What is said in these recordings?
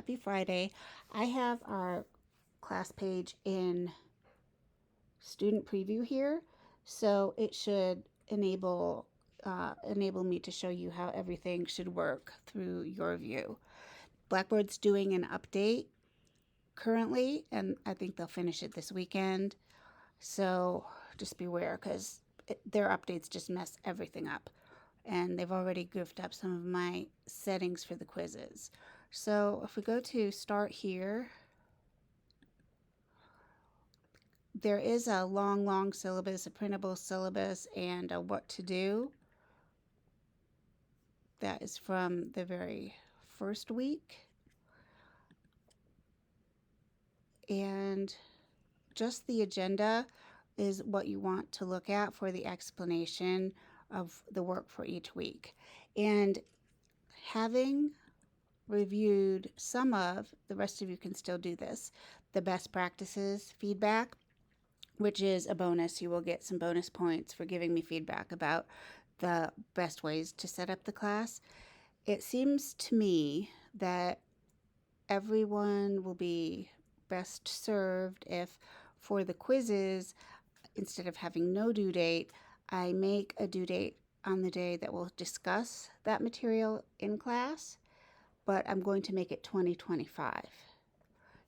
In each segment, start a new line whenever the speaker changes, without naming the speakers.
Happy Friday. I have our class page in student preview here, so it should enable me to show you how everything should work through your view. Blackboard's doing an update currently, and I think they'll finish it this weekend. So just beware, because their updates just mess everything up. And they've already goofed up some of my settings for the quizzes. So if we go to start here, there is a long syllabus, a printable syllabus, and a what to do. That is from the very first week. And just the agenda is what you want to look at for the explanation of the work for each week. And having reviewed some of, the rest of you can still do this, the best practices feedback, which is a bonus. You will get some bonus points for giving me feedback about the best ways to set up the class. It seems to me that everyone will be best served if, for the quizzes, instead of having no due date, I make a due date on the day that we'll discuss that material in class, but I'm going to make it 2025,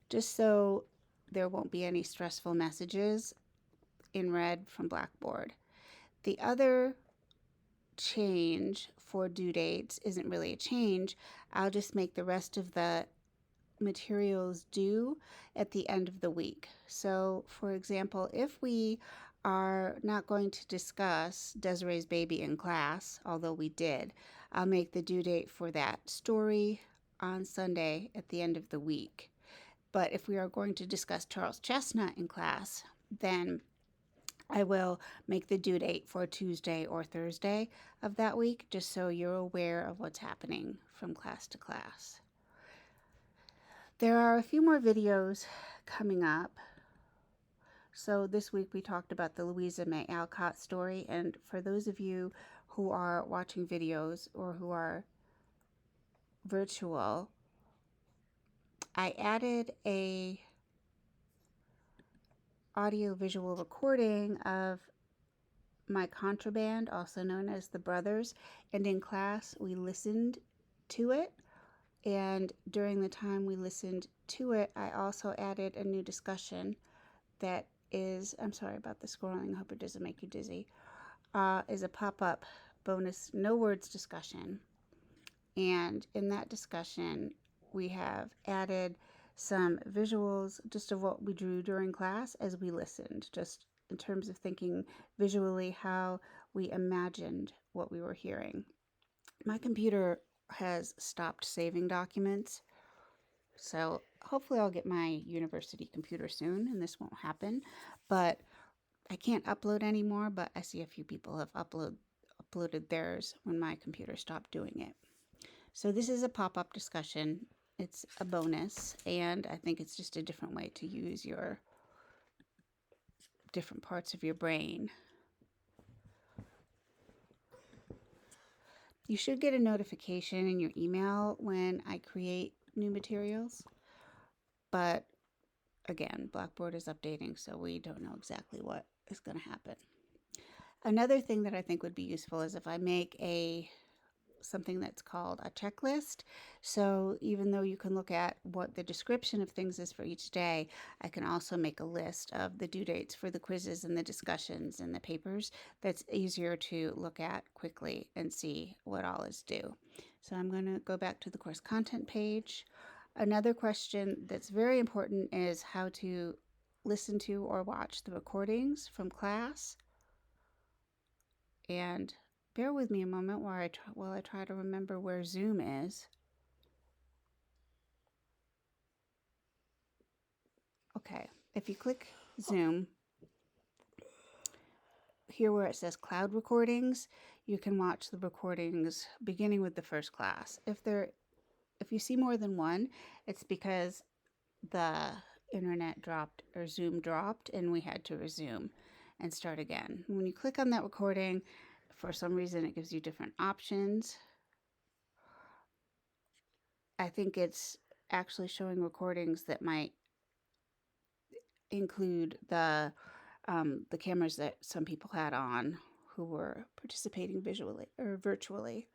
just so there won't be any stressful messages in red from Blackboard. The other change for due dates isn't really a change. I'll just make the rest of the materials due at the end of the week. So, for example, if we are not going to discuss Desiree's baby in class, although we did, I'll make the due date for that story on Sunday at the end of the week. But if we are going to discuss Charles Chestnut in class, then I will make the due date for Tuesday or Thursday of that week, just so you're aware of what's happening from class to class. There are a few more videos coming up. So this week we talked about the Louisa May Alcott story, and for those of you who are watching videos or who are virtual, I added a audio-visual recording of my contraband, also known as The Brothers, and in class we listened to it. And during the time we listened to it, I also added a new discussion that is, I'm sorry about the scrolling, I hope it doesn't make you dizzy, is a pop-up bonus no words discussion. And in that discussion, we have added some visuals just of what we drew during class as we listened, just in terms of thinking visually how we imagined what we were hearing. My computer has stopped saving documents, so hopefully I'll get my university computer soon and this won't happen. But I can't upload anymore, but I see a few people have uploaded theirs when my computer stopped doing it. So this is a pop-up discussion. It's a bonus, and I think it's just a different way to use your different parts of your brain. You should get a notification in your email when I create new materials, but again, Blackboard is updating, so we don't know exactly what is going to happen. Another thing that I think would be useful is if I make something that's called a checklist. So even though you can look at what the description of things is for each day, I can also make a list of the due dates for the quizzes and the discussions and the papers. That's easier to look at quickly and see what all is due. So I'm going to go back to the course content page. Another question that's very important is how to listen to or watch the recordings from class. And bear with me a moment while I try to remember where Zoom is. Okay, if you click Zoom, here where it says cloud recordings, you can watch the recordings beginning with the first class. If you see more than one, it's because the internet dropped or Zoom dropped and we had to resume and start again. When you click on that recording, for some reason it gives you different options. I think it's actually showing recordings that might include the cameras that some people had on who were participating visually or virtually.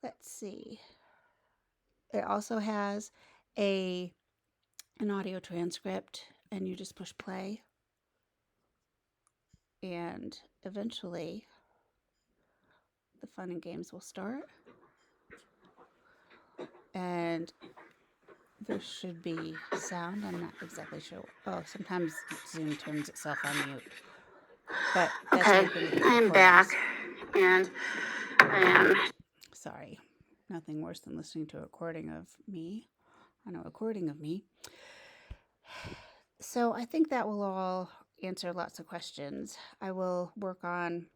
Let's see. It also has a an audio transcript, and you just push play, and eventually the fun and games will start. And there should be sound. I'm not exactly sure. Oh, sometimes Zoom turns itself on mute. But that's
Okay,
what happened with the
I am back, and I am.
Sorry. Nothing worse than listening to a recording of me on a recording of me. So I think that will all answer lots of questions. I will work on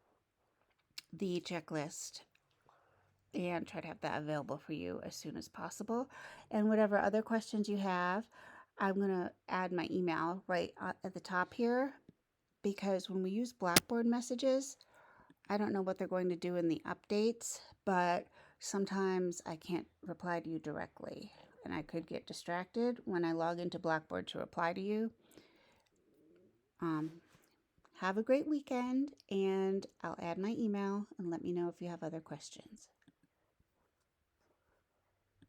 the checklist and try to have that available for you as soon as possible. And whatever other questions you have, I'm going to add my email right at the top here, because when we use Blackboard messages, I don't know what they're going to do in the updates, but sometimes I can't reply to you directly, and I could get distracted when I log into Blackboard to reply to you. Have a great weekend, and I'll add my email and let me know if you have other questions.